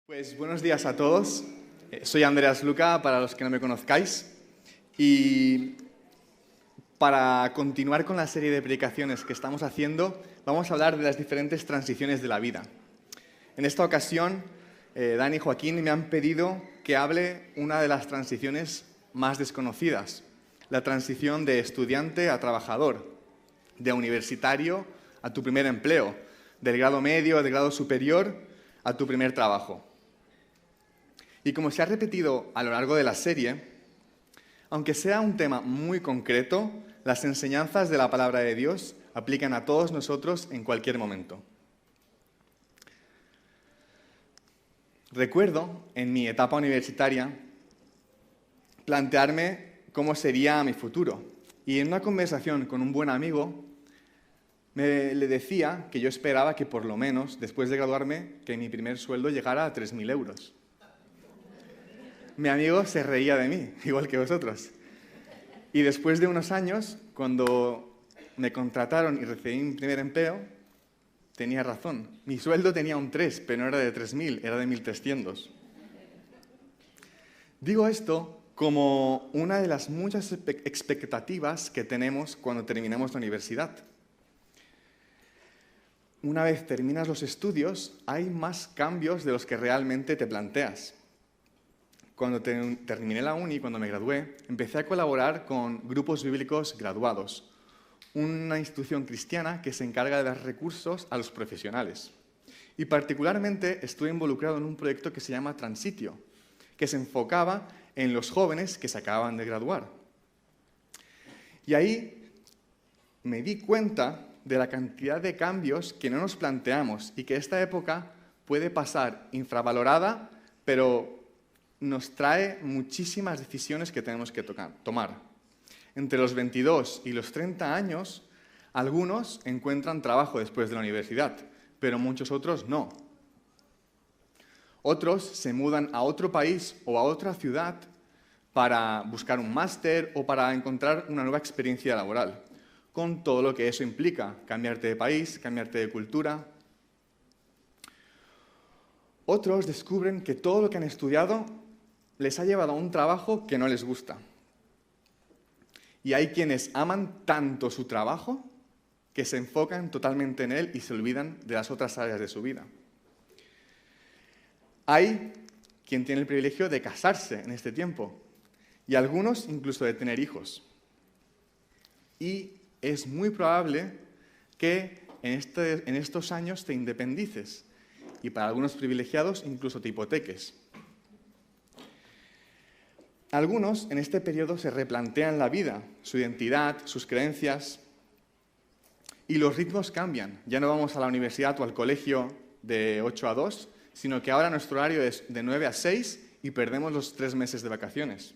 Pues buenos días a todos. Soy Andreas Luca, para los que no me conozcáis. Y para continuar con la serie de predicaciones que estamos haciendo, vamos a hablar de las diferentes transiciones de la vida. En esta ocasión, Dani y Joaquín me han pedido que hable una de las transiciones más desconocidas, la transición de estudiante a trabajador, de universitario a tu primer empleo, del grado medio al grado superior a tu primer trabajo. Y como se ha repetido a lo largo de la serie, aunque sea un tema muy concreto, las enseñanzas de la palabra de Dios aplican a todos nosotros en cualquier momento. Recuerdo, en mi etapa universitaria, plantearme cómo sería mi futuro. Y en una conversación con un buen amigo, le decía que yo esperaba que por lo menos, después de graduarme, que mi primer sueldo llegara a 3.000 euros. Mi amigo se reía de mí, igual que vosotros. Y después de unos años, cuando me contrataron y recibí mi primer empleo, tenía razón. Mi sueldo tenía un 3, pero no era de 3.000, era de 1.300. Digo esto como una de las muchas expectativas que tenemos cuando terminamos la universidad. Una vez terminas los estudios, hay más cambios de los que realmente te planteas. Cuando terminé la uni, cuando me gradué, empecé a colaborar con grupos bíblicos graduados, una institución cristiana que se encarga de dar recursos a los profesionales. Y particularmente estuve involucrado en un proyecto que se llama Transitio, que se enfocaba en los jóvenes que se acababan de graduar. Y ahí me di cuenta de la cantidad de cambios que no nos planteamos y que esta época puede pasar infravalorada, pero nos trae muchísimas decisiones que tenemos que tomar. Entre los 22 y los 30 años, algunos encuentran trabajo después de la universidad, pero muchos otros no. Otros se mudan a otro país o a otra ciudad para buscar un máster o para encontrar una nueva experiencia laboral, con todo lo que eso implica, cambiarte de país, cambiarte de cultura. Otros descubren que todo lo que han estudiado les ha llevado a un trabajo que no les gusta. Y hay quienes aman tanto su trabajo que se enfocan totalmente en él y se olvidan de las otras áreas de su vida. Hay quien tiene el privilegio de casarse en este tiempo y algunos incluso de tener hijos. Y es muy probable que en estos años te independices y para algunos privilegiados incluso te hipoteques. Algunos en este periodo se replantean la vida, su identidad, sus creencias, y los ritmos cambian. Ya no vamos a la universidad o al colegio de 8 a 2, sino que ahora nuestro horario es de 9 a 6 y perdemos los 3 meses de vacaciones.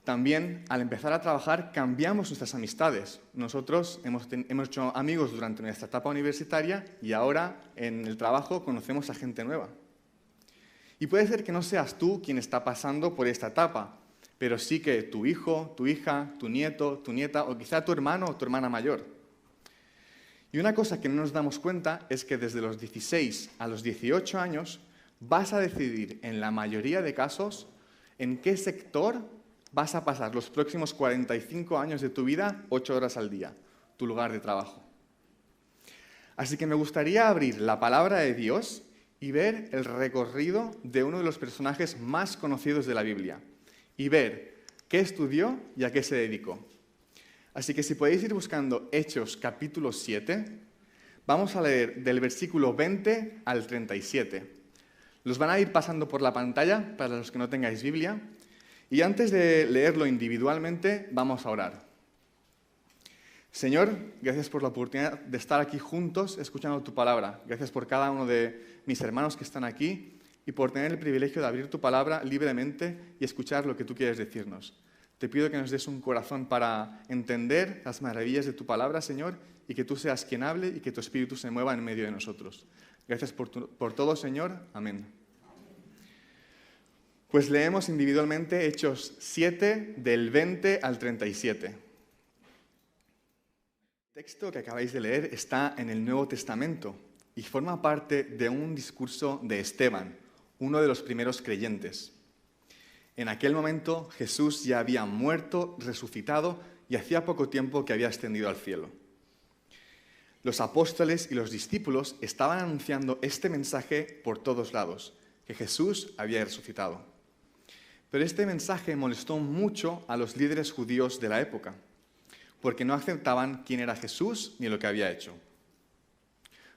También, al empezar a trabajar, cambiamos nuestras amistades. Nosotros hemos hecho amigos durante nuestra etapa universitaria y ahora en el trabajo conocemos a gente nueva. Y puede ser que no seas tú quien está pasando por esta etapa, pero sí que tu hijo, tu hija, tu nieto, tu nieta o quizá tu hermano o tu hermana mayor. Y una cosa que no nos damos cuenta es que desde los 16 a los 18 años vas a decidir, en la mayoría de casos, en qué sector vas a pasar los próximos 45 años de tu vida, 8 horas al día, tu lugar de trabajo. Así que me gustaría abrir la palabra de Dios y ver el recorrido de uno de los personajes más conocidos de la Biblia y ver qué estudió y a qué se dedicó. Así que si podéis ir buscando Hechos capítulo 7, vamos a leer del versículo 20 al 37. Los van a ir pasando por la pantalla para los que no tengáis Biblia. Y antes de leerlo individualmente, vamos a orar. Señor, gracias por la oportunidad de estar aquí juntos escuchando tu palabra. Gracias por cada uno de mis hermanos que están aquí y por tener el privilegio de abrir tu palabra libremente y escuchar lo que tú quieres decirnos. Te pido que nos des un corazón para entender las maravillas de tu palabra, Señor, y que tú seas quien hable y que tu Espíritu se mueva en medio de nosotros. Gracias por todo, Señor. Amén. Pues leemos individualmente Hechos 7, del 20 al 37. El texto que acabáis de leer está en el Nuevo Testamento y forma parte de un discurso de Esteban, uno de los primeros creyentes. En aquel momento Jesús ya había muerto, resucitado y hacía poco tiempo que había ascendido al cielo. Los apóstoles y los discípulos estaban anunciando este mensaje por todos lados, que Jesús había resucitado. Pero este mensaje molestó mucho a los líderes judíos de la época, porque no aceptaban quién era Jesús ni lo que había hecho.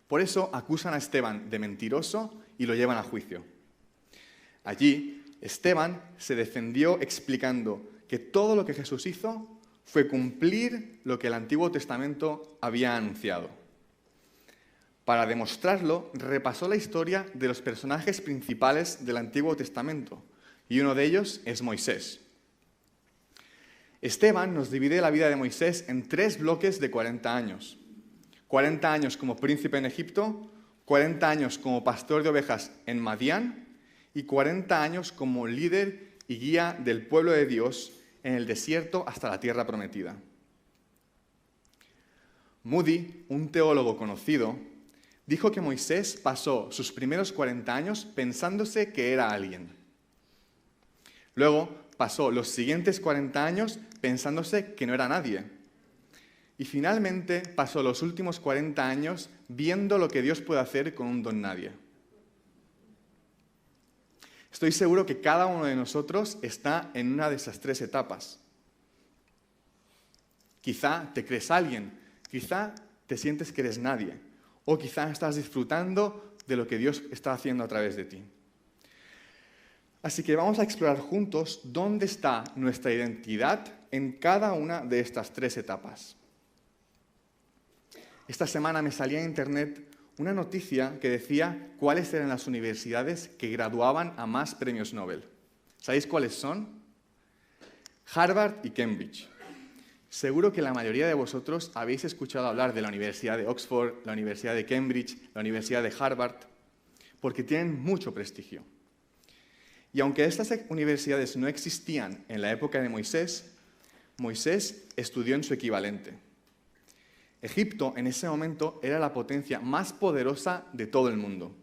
Por eso acusan a Esteban de mentiroso y lo llevan a juicio. Allí, Esteban se defendió explicando que todo lo que Jesús hizo fue cumplir lo que el Antiguo Testamento había anunciado. Para demostrarlo, repasó la historia de los personajes principales del Antiguo Testamento, y uno de ellos es Moisés. Esteban nos divide la vida de Moisés en 3 bloques de 40 años. 40 años como príncipe en Egipto, 40 años como pastor de ovejas en Madián y 40 años como líder y guía del pueblo de Dios en el desierto hasta la tierra prometida. Moody, un teólogo conocido, dijo que Moisés pasó sus primeros 40 años pensándose que era alguien. Luego pasó los siguientes 40 años pensándose que no era nadie. Y finalmente pasó los últimos 40 años viendo lo que Dios puede hacer con un don nadie. Estoy seguro que cada uno de nosotros está en una de esas 3 etapas. Quizá te crees alguien, quizá te sientes que eres nadie, o quizá estás disfrutando de lo que Dios está haciendo a través de ti. Así que vamos a explorar juntos dónde está nuestra identidad en cada una de estas 3 etapas. Esta semana me salía en internet una noticia que decía cuáles eran las universidades que graduaban a más premios Nobel. ¿Sabéis cuáles son? Harvard y Cambridge. Seguro que la mayoría de vosotros habéis escuchado hablar de la Universidad de Oxford, la Universidad de Cambridge, la Universidad de Harvard, porque tienen mucho prestigio. Y aunque estas universidades no existían en la época de Moisés, Moisés estudió en su equivalente. Egipto en ese momento era la potencia más poderosa de todo el mundo.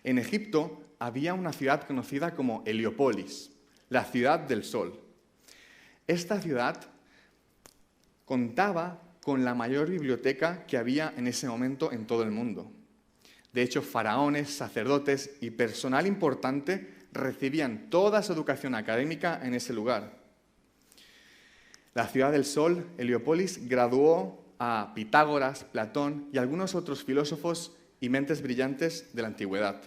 En Egipto había una ciudad conocida como Heliópolis, la ciudad del sol. Esta ciudad contaba con la mayor biblioteca que había en ese momento en todo el mundo. De hecho, faraones, sacerdotes y personal importante recibían toda su educación académica en ese lugar. La ciudad del sol, Heliópolis, graduó a Pitágoras, Platón y algunos otros filósofos y mentes brillantes de la antigüedad.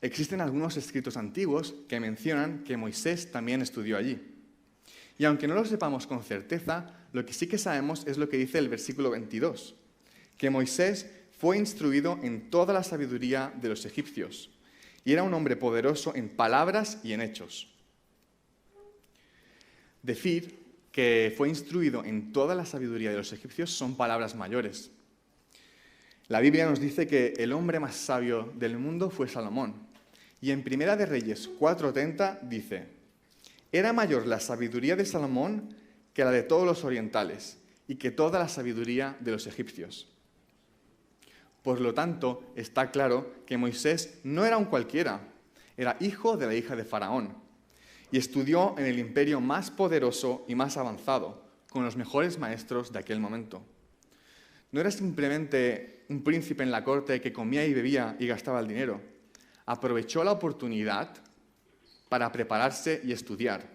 Existen algunos escritos antiguos que mencionan que Moisés también estudió allí. Y aunque no lo sepamos con certeza, lo que sí que sabemos es lo que dice el versículo 22, que Moisés fue instruido en toda la sabiduría de los egipcios y era un hombre poderoso en palabras y en hechos. Decir que fue instruido en toda la sabiduría de los egipcios son palabras mayores. La Biblia nos dice que el hombre más sabio del mundo fue Salomón. Y en Primera de Reyes 4:30 dice: «Era mayor la sabiduría de Salomón que la de todos los orientales y que toda la sabiduría de los egipcios». Por lo tanto, está claro que Moisés no era un cualquiera, era hijo de la hija de Faraón y estudió en el imperio más poderoso y más avanzado, con los mejores maestros de aquel momento. No era simplemente un príncipe en la corte que comía y bebía y gastaba el dinero. Aprovechó la oportunidad para prepararse y estudiar.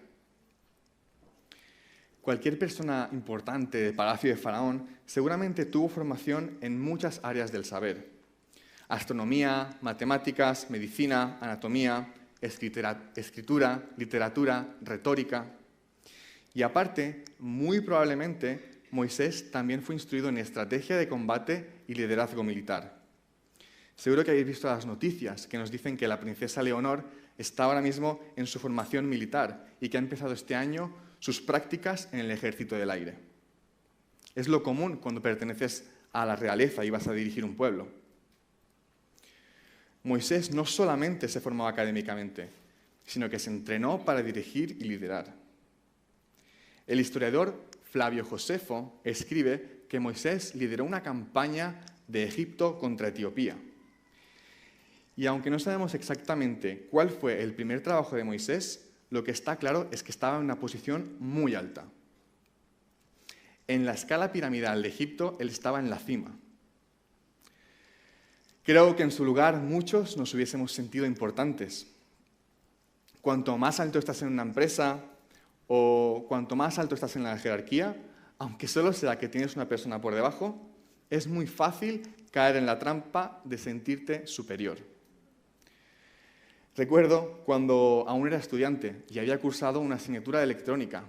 Cualquier persona importante del palacio de Faraón seguramente tuvo formación en muchas áreas del saber. Astronomía, matemáticas, medicina, anatomía, escritura, literatura, retórica. Y aparte, muy probablemente, Moisés también fue instruido en estrategia de combate y liderazgo militar. Seguro que habéis visto las noticias que nos dicen que la princesa Leonor está ahora mismo en su formación militar y que ha empezado este año sus prácticas en el ejército del aire. Es lo común cuando perteneces a la realeza y vas a dirigir un pueblo. Moisés no solamente se formó académicamente, sino que se entrenó para dirigir y liderar. El historiador Flavio Josefo escribe que Moisés lideró una campaña de Egipto contra Etiopía. Y aunque no sabemos exactamente cuál fue el primer trabajo de Moisés, lo que está claro es que estaba en una posición muy alta. En la escala piramidal de Egipto, él estaba en la cima. Creo que en su lugar muchos nos hubiésemos sentido importantes. Cuanto más alto estás en una empresa o cuanto más alto estás en la jerarquía, aunque solo sea que tienes una persona por debajo, es muy fácil caer en la trampa de sentirte superior. Recuerdo cuando aún era estudiante y había cursado una asignatura de electrónica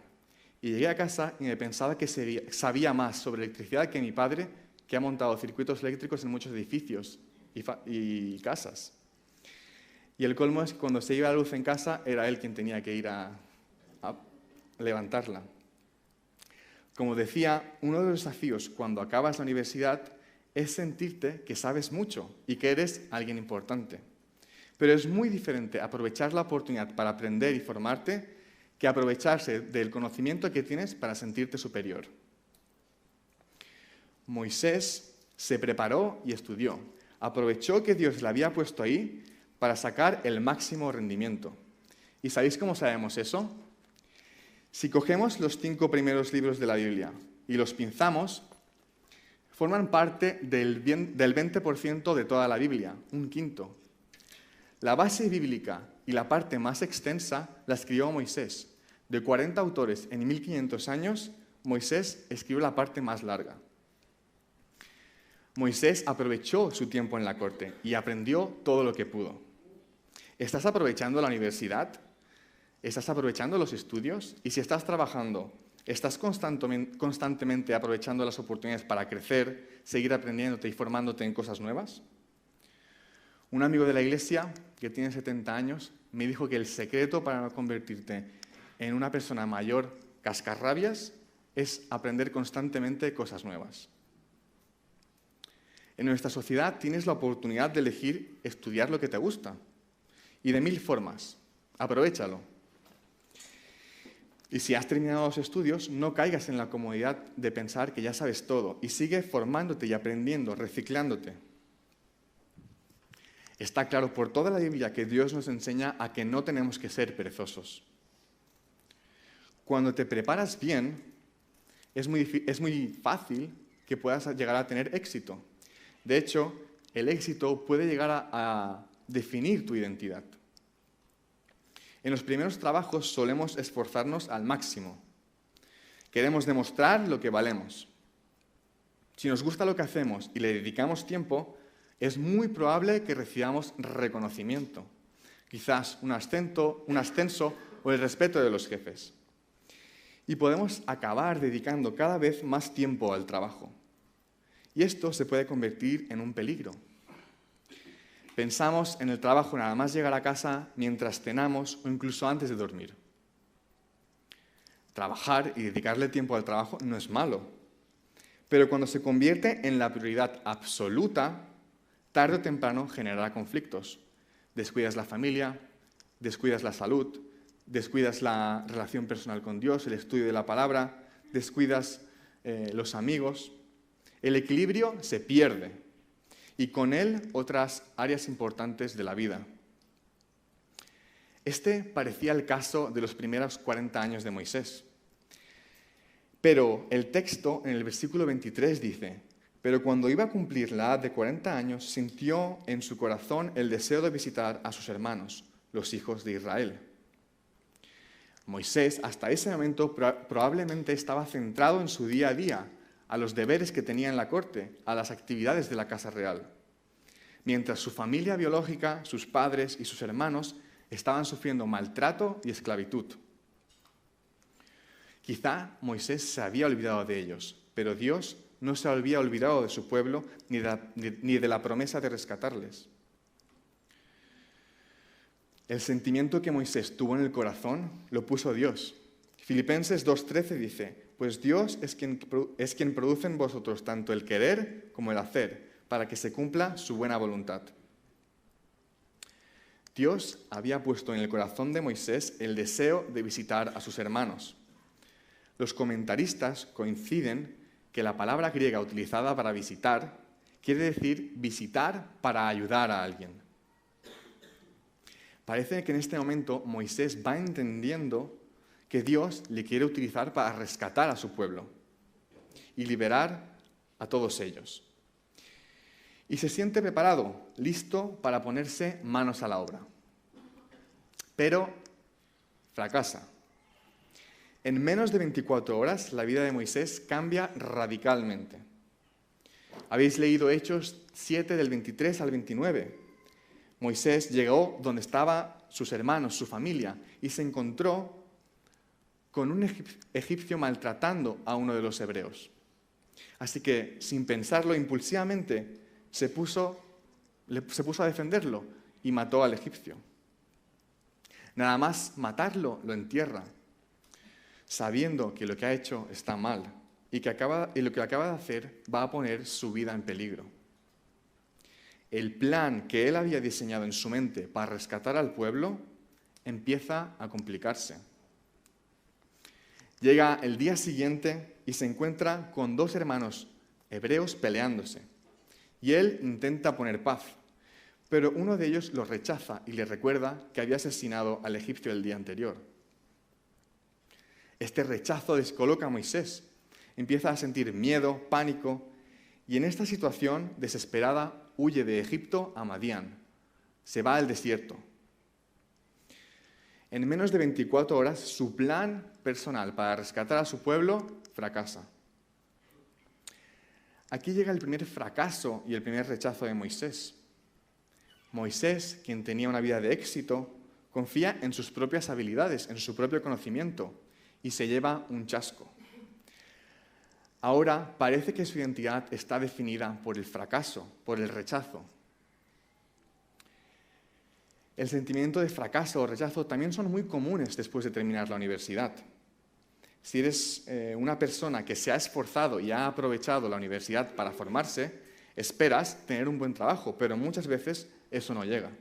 y llegué a casa y me pensaba que sabía más sobre electricidad que mi padre, que ha montado circuitos eléctricos en muchos edificios y casas. Y el colmo es que cuando se iba la luz en casa era él quien tenía que ir a levantarla. Como decía, uno de los desafíos cuando acabas la universidad es sentirte que sabes mucho y que eres alguien importante. Pero es muy diferente aprovechar la oportunidad para aprender y formarte que aprovecharse del conocimiento que tienes para sentirte superior. Moisés se preparó y estudió. Aprovechó que Dios le había puesto ahí para sacar el máximo rendimiento. ¿Y sabéis cómo sabemos eso? Si cogemos los 5 primeros libros de la Biblia y los pinzamos, forman parte del 20% de toda la Biblia, un quinto. La base bíblica y la parte más extensa la escribió Moisés. De 40 autores en 1500 años, Moisés escribió la parte más larga. Moisés aprovechó su tiempo en la corte y aprendió todo lo que pudo. ¿Estás aprovechando la universidad? ¿Estás aprovechando los estudios? Y si estás trabajando, ¿estás constantemente aprovechando las oportunidades para crecer, seguir aprendiéndote y formándote en cosas nuevas? Un amigo de la iglesia, que tiene 70 años, me dijo que el secreto para no convertirte en una persona mayor cascarrabias es aprender constantemente cosas nuevas. En nuestra sociedad tienes la oportunidad de elegir estudiar lo que te gusta. Y de 1000 formas. Aprovéchalo. Y si has terminado los estudios, no caigas en la comodidad de pensar que ya sabes todo y sigue formándote y aprendiendo, reciclándote. Está claro por toda la Biblia que Dios nos enseña a que no tenemos que ser perezosos. Cuando te preparas bien, es muy fácil que puedas llegar a tener éxito. De hecho, el éxito puede llegar a definir tu identidad. En los primeros trabajos solemos esforzarnos al máximo. Queremos demostrar lo que valemos. Si nos gusta lo que hacemos y le dedicamos tiempo, es muy probable que recibamos reconocimiento, quizás un ascenso o el respeto de los jefes. Y podemos acabar dedicando cada vez más tiempo al trabajo. Y esto se puede convertir en un peligro. Pensamos en el trabajo nada más llegar a casa mientras cenamos o incluso antes de dormir. Trabajar y dedicarle tiempo al trabajo no es malo, pero cuando se convierte en la prioridad absoluta, tarde o temprano generará conflictos. Descuidas la familia, descuidas la salud, descuidas la relación personal con Dios, el estudio de la palabra, descuidas los amigos. El equilibrio se pierde y con él otras áreas importantes de la vida. Este parecía el caso de los primeros 40 años de Moisés. Pero el texto en el versículo 23 dice: pero cuando iba a cumplir la edad de 40 años, sintió en su corazón el deseo de visitar a sus hermanos, los hijos de Israel. Moisés, hasta ese momento, probablemente estaba centrado en su día a día, a los deberes que tenía en la corte, a las actividades de la casa real. Mientras su familia biológica, sus padres y sus hermanos estaban sufriendo maltrato y esclavitud. Quizá Moisés se había olvidado de ellos, pero Dios no se había olvidado de su pueblo ni de la promesa de rescatarles. El sentimiento que Moisés tuvo en el corazón lo puso Dios. Filipenses 2:13 dice: pues Dios es quien produce en vosotros tanto el querer como el hacer, para que se cumpla su buena voluntad. Dios había puesto en el corazón de Moisés el deseo de visitar a sus hermanos. Los comentaristas coinciden que la palabra griega utilizada para visitar quiere decir visitar para ayudar a alguien. Parece que en este momento Moisés va entendiendo que Dios le quiere utilizar para rescatar a su pueblo y liberar a todos ellos. Y se siente preparado, listo para ponerse manos a la obra. Pero fracasa. En menos de 24 horas, la vida de Moisés cambia radicalmente. Habéis leído Hechos 7 del 23 al 29. Moisés llegó donde estaban sus hermanos, su familia, y se encontró con un egipcio maltratando a uno de los hebreos. Así que, sin pensarlo impulsivamente, se puso a defenderlo y mató al egipcio. Nada más matarlo, lo entierra, sabiendo que lo que ha hecho está mal y lo que acaba de hacer va a poner su vida en peligro. El plan que él había diseñado en su mente para rescatar al pueblo empieza a complicarse. Llega el día siguiente y se encuentra con dos hermanos hebreos peleándose. Y él intenta poner paz, pero uno de ellos lo rechaza y le recuerda que había asesinado al egipcio el día anterior. Este rechazo descoloca a Moisés. Empieza a sentir miedo, pánico, y en esta situación desesperada huye de Egipto a Madián. Se va al desierto. En menos de 24 horas, su plan personal para rescatar a su pueblo fracasa. Aquí llega el primer fracaso y el primer rechazo de Moisés. Moisés, quien tenía una vida de éxito, confía en sus propias habilidades, en su propio conocimiento, y se lleva un chasco. Ahora parece que su identidad está definida por el fracaso, por el rechazo. El sentimiento de fracaso o rechazo también son muy comunes después de terminar la universidad. Si eres una persona que se ha esforzado y ha aprovechado la universidad para formarse, esperas tener un buen trabajo, pero muchas veces eso no llega.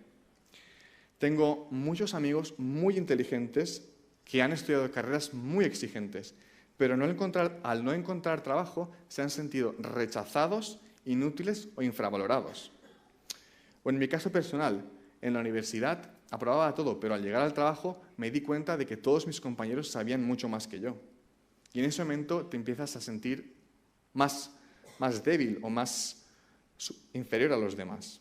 Tengo muchos amigos muy inteligentes que han estudiado carreras muy exigentes, pero al no encontrar trabajo se han sentido rechazados, inútiles o infravalorados. O en mi caso personal, en la universidad aprobaba todo, pero al llegar al trabajo me di cuenta de que todos mis compañeros sabían mucho más que yo. Y en ese momento te empiezas a sentir más débil o más inferior a los demás.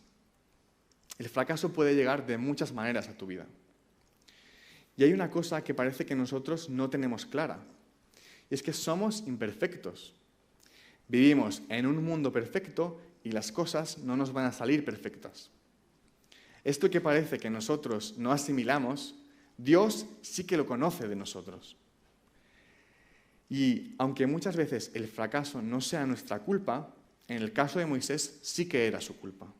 El fracaso puede llegar de muchas maneras a tu vida. Y hay una cosa que parece que nosotros no tenemos clara. Y es que somos imperfectos. Vivimos en un mundo perfecto y las cosas no nos van a salir perfectas. Esto que parece que nosotros no asimilamos, Dios sí que lo conoce de nosotros. Y aunque muchas veces el fracaso no sea nuestra culpa, en el caso de Moisés sí que era su culpa.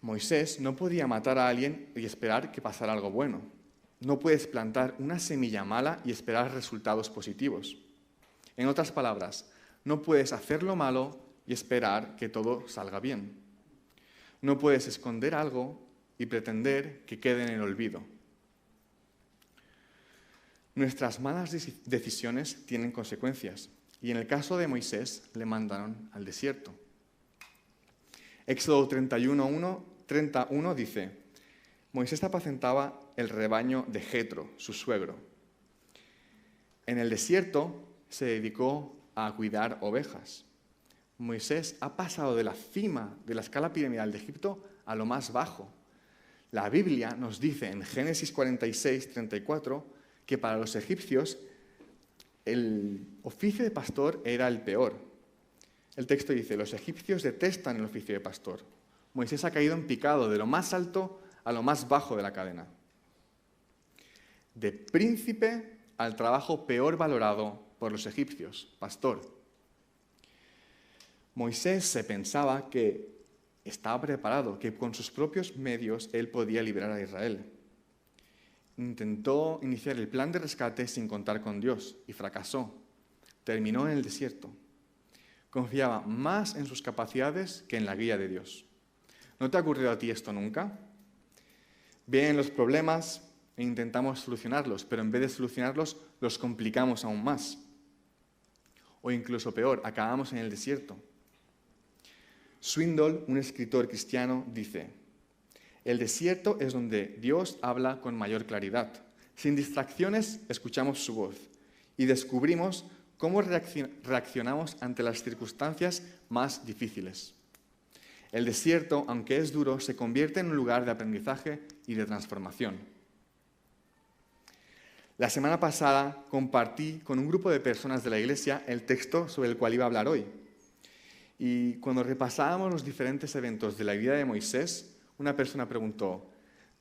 Moisés no podía matar a alguien y esperar que pasara algo bueno. No puedes plantar una semilla mala y esperar resultados positivos. En otras palabras, no puedes hacer lo malo y esperar que todo salga bien. No puedes esconder algo y pretender que quede en el olvido. Nuestras malas decisiones tienen consecuencias, y en el caso de Moisés le mandaron al desierto. Éxodo 31 dice: Moisés apacentaba el rebaño de Jetro, su suegro. En el desierto se dedicó a cuidar ovejas. Moisés ha pasado de la cima de la escala piramidal de Egipto a lo más bajo. La Biblia nos dice en Génesis 46:34 que para los egipcios el oficio de pastor era el peor. El texto dice: los egipcios detestan el oficio de pastor. Moisés ha caído en picado de lo más alto a lo más bajo de la cadena. De príncipe al trabajo peor valorado por los egipcios, pastor. Moisés se pensaba que estaba preparado, que con sus propios medios él podía liberar a Israel. Intentó iniciar el plan de rescate sin contar con Dios y fracasó. Terminó en el desierto. Confiaba más en sus capacidades que en la guía de Dios. ¿No te ha ocurrido a ti esto nunca? Vienen los problemas e intentamos solucionarlos, pero en vez de solucionarlos, los complicamos aún más. O incluso peor, acabamos en el desierto. Swindoll, un escritor cristiano, dice: el desierto es donde Dios habla con mayor claridad. Sin distracciones escuchamos su voz y descubrimos cómo reaccionamos ante las circunstancias más difíciles. El desierto, aunque es duro, se convierte en un lugar de aprendizaje y de transformación. La semana pasada compartí con un grupo de personas de la iglesia el texto sobre el cual iba a hablar hoy. Y cuando repasábamos los diferentes eventos de la vida de Moisés, una persona preguntó: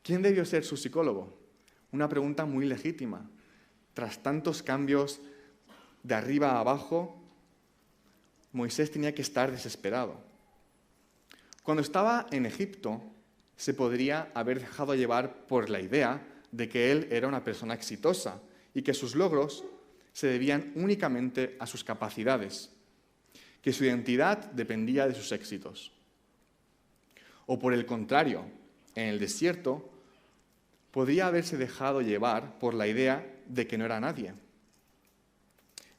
¿quién debió ser su psicólogo? Una pregunta muy legítima. Tras tantos cambios de arriba a abajo, Moisés tenía que estar desesperado. Cuando estaba en Egipto, se podría haber dejado llevar por la idea de que él era una persona exitosa y que sus logros se debían únicamente a sus capacidades, que su identidad dependía de sus éxitos. O por el contrario, en el desierto, podría haberse dejado llevar por la idea de que no era nadie.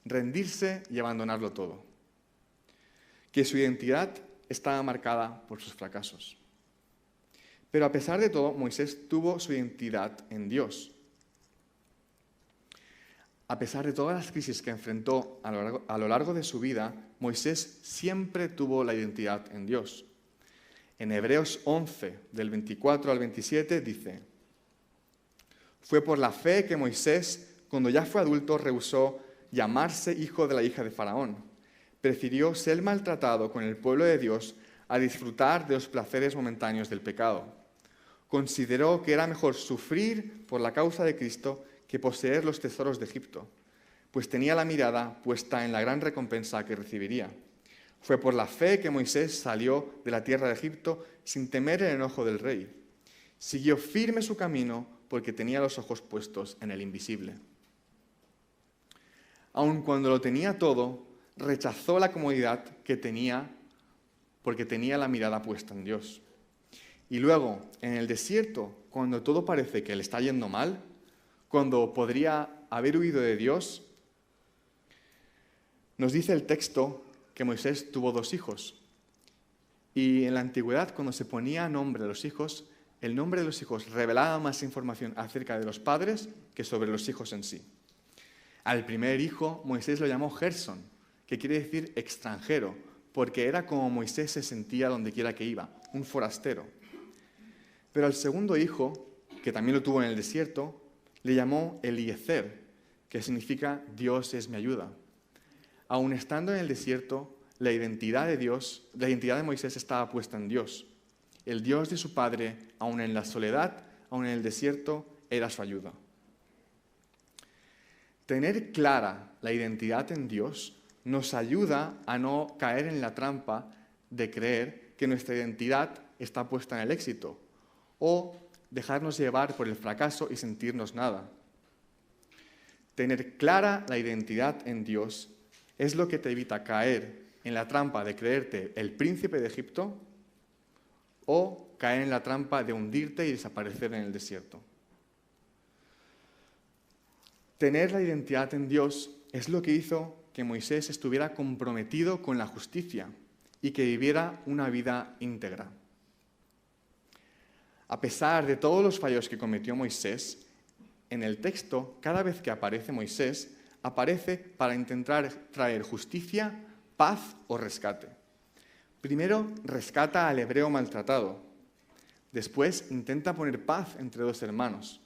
Rendirse y abandonarlo todo. Que su identidad estaba marcada por sus fracasos. Pero a pesar de todo, Moisés tuvo su identidad en Dios. A pesar de todas las crisis que enfrentó a lo largo de su vida, Moisés siempre tuvo la identidad en Dios. En Hebreos 11, del 24 al 27, dice: fue por la fe que Moisés, cuando ya fue adulto, rehusó llamarse hijo de la hija de Faraón. Prefirió ser maltratado con el pueblo de Dios a disfrutar de los placeres momentáneos del pecado. Consideró que era mejor sufrir por la causa de Cristo que poseer los tesoros de Egipto, pues tenía la mirada puesta en la gran recompensa que recibiría. Fue por la fe que Moisés salió de la tierra de Egipto sin temer el enojo del rey. Siguió firme su camino porque tenía los ojos puestos en el invisible. Aun cuando lo tenía todo, rechazó la comodidad que tenía porque tenía la mirada puesta en Dios. Y luego, en el desierto, cuando todo parece que le está yendo mal, cuando podría haber huido de Dios, nos dice el texto que Moisés tuvo 2 hijos. Y en la antigüedad, cuando se ponía nombre a los hijos, el nombre de los hijos revelaba más información acerca de los padres que sobre los hijos en sí. Al primer hijo, Moisés lo llamó Gersón, que quiere decir extranjero, porque era como Moisés se sentía donde quiera que iba, un forastero. Pero al segundo hijo, que también lo tuvo en el desierto, le llamó Eliezer, que significa Dios es mi ayuda. Aun estando en el desierto, la identidad de Moisés estaba puesta en Dios. El Dios de su padre, aun en la soledad, aun en el desierto, era su ayuda. Tener clara la identidad en Dios nos ayuda a no caer en la trampa de creer que nuestra identidad está puesta en el éxito o dejarnos llevar por el fracaso y sentirnos nada. Tener clara la identidad en Dios es lo que te evita caer en la trampa de creerte el príncipe de Egipto o caer en la trampa de hundirte y desaparecer en el desierto. Tener la identidad en Dios es lo que hizo que Moisés estuviera comprometido con la justicia y que viviera una vida íntegra. A pesar de todos los fallos que cometió Moisés, en el texto, cada vez que aparece Moisés, aparece para intentar traer justicia, paz o rescate. Primero rescata al hebreo maltratado. Después intenta poner paz entre 2 hermanos.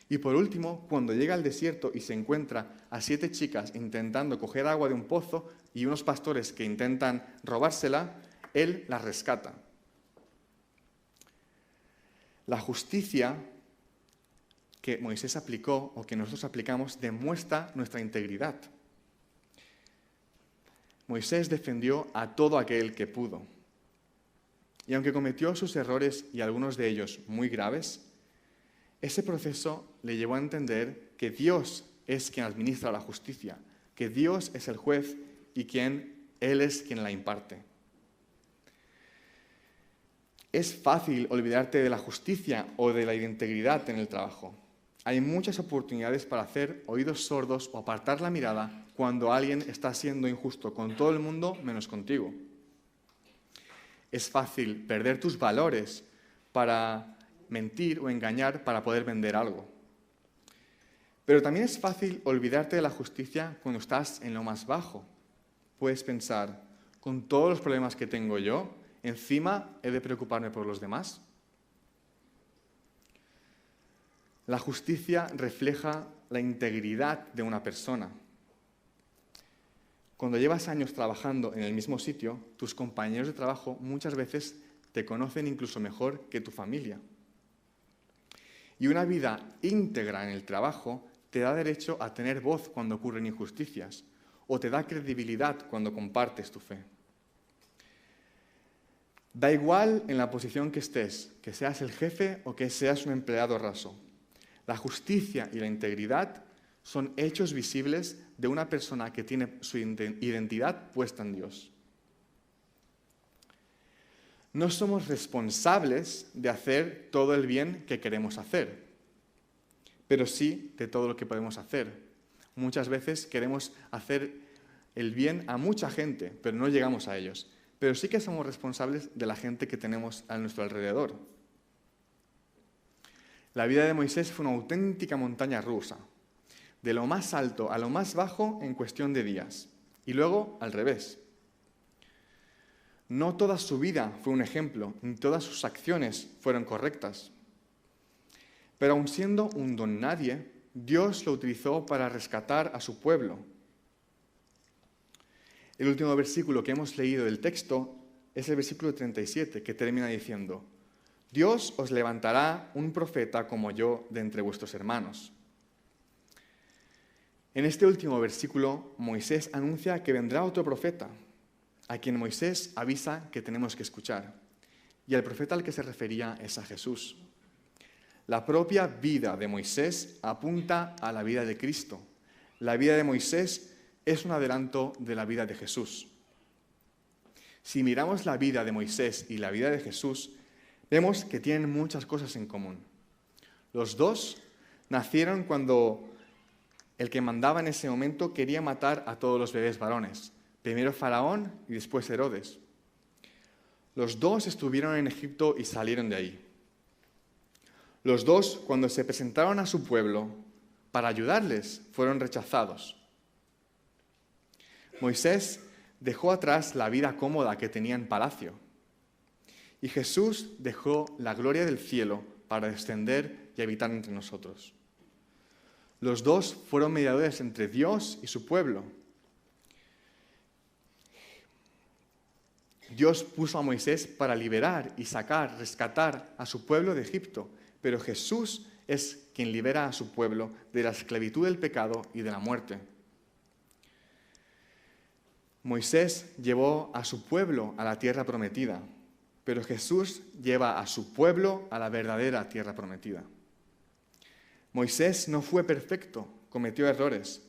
Y por último, cuando llega al desierto y se encuentra a 7 chicas intentando coger agua de un pozo y unos pastores que intentan robársela, él las rescata. La justicia que Moisés aplicó o que nosotros aplicamos demuestra nuestra integridad. Moisés defendió a todo aquel que pudo. Y aunque cometió sus errores y algunos de ellos muy graves, ese proceso le llevó a entender que Dios es quien administra la justicia, que Dios es el juez y Él es quien la imparte. Es fácil olvidarte de la justicia o de la integridad en el trabajo. Hay muchas oportunidades para hacer oídos sordos o apartar la mirada cuando alguien está siendo injusto con todo el mundo menos contigo. Es fácil perder tus valores para mentir o engañar para poder vender algo. Pero también es fácil olvidarte de la justicia cuando estás en lo más bajo. Puedes pensar, con todos los problemas que tengo yo, ¿encima he de preocuparme por los demás? La justicia refleja la integridad de una persona. Cuando llevas años trabajando en el mismo sitio, tus compañeros de trabajo muchas veces te conocen incluso mejor que tu familia. Y una vida íntegra en el trabajo te da derecho a tener voz cuando ocurren injusticias, o te da credibilidad cuando compartes tu fe. Da igual en la posición que estés, que seas el jefe o que seas un empleado raso. La justicia y la integridad son hechos visibles de una persona que tiene su identidad puesta en Dios. No somos responsables de hacer todo el bien que queremos hacer, pero sí de todo lo que podemos hacer. Muchas veces queremos hacer el bien a mucha gente, pero no llegamos a ellos. Pero sí que somos responsables de la gente que tenemos a nuestro alrededor. La vida de Moisés fue una auténtica montaña rusa, de lo más alto a lo más bajo en cuestión de días, y luego al revés. No toda su vida fue un ejemplo, ni todas sus acciones fueron correctas. Pero aun siendo un don nadie, Dios lo utilizó para rescatar a su pueblo. El último versículo que hemos leído del texto es el versículo 37, que termina diciendo: Dios os levantará un profeta como yo de entre vuestros hermanos. En este último versículo, Moisés anuncia que vendrá otro profeta, a quien Moisés avisa que tenemos que escuchar. Y el profeta al que se refería es a Jesús. La propia vida de Moisés apunta a la vida de Cristo. La vida de Moisés es un adelanto de la vida de Jesús. Si miramos la vida de Moisés y la vida de Jesús, vemos que tienen muchas cosas en común. Los dos nacieron cuando el que mandaba en ese momento quería matar a todos los bebés varones. Primero Faraón y después Herodes. Los dos estuvieron en Egipto y salieron de ahí. Los dos, cuando se presentaron a su pueblo para ayudarles, fueron rechazados. Moisés dejó atrás la vida cómoda que tenía en palacio. Y Jesús dejó la gloria del cielo para descender y habitar entre nosotros. Los dos fueron mediadores entre Dios y su pueblo. Dios puso a Moisés para liberar y sacar, rescatar a su pueblo de Egipto, pero Jesús es quien libera a su pueblo de la esclavitud del pecado y de la muerte. Moisés llevó a su pueblo a la tierra prometida, pero Jesús lleva a su pueblo a la verdadera tierra prometida. Moisés no fue perfecto, cometió errores,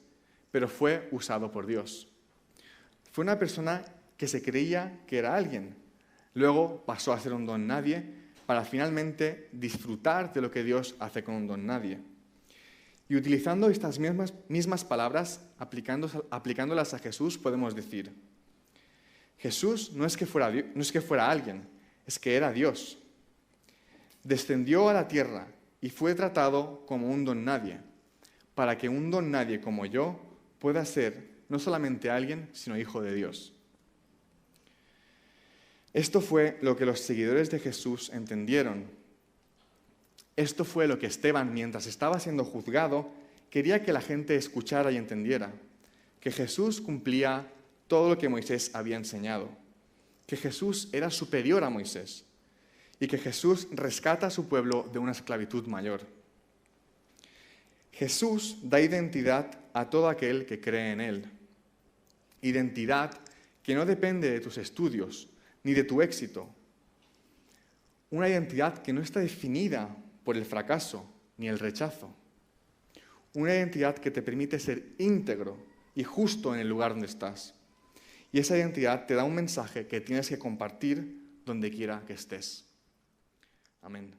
pero fue usado por Dios. Fue una persona que se creía que era alguien. Luego pasó a ser un don nadie para finalmente disfrutar de lo que Dios hace con un don nadie. Y utilizando estas mismas palabras, aplicándolas a Jesús, podemos decir: Jesús no es que fuera alguien, es que era Dios. Descendió a la tierra y fue tratado como un don nadie, para que un don nadie como yo pueda ser no solamente alguien, sino hijo de Dios. Esto fue lo que los seguidores de Jesús entendieron. Esto fue lo que Esteban, mientras estaba siendo juzgado, quería que la gente escuchara y entendiera: que Jesús cumplía todo lo que Moisés había enseñado, que Jesús era superior a Moisés y que Jesús rescata a su pueblo de una esclavitud mayor. Jesús da identidad a todo aquel que cree en Él. Identidad que no depende de tus estudios ni de tu éxito. Una identidad que no está definida por el fracaso ni el rechazo. Una identidad que te permite ser íntegro y justo en el lugar donde estás. Y esa identidad te da un mensaje que tienes que compartir donde quiera que estés. Amén.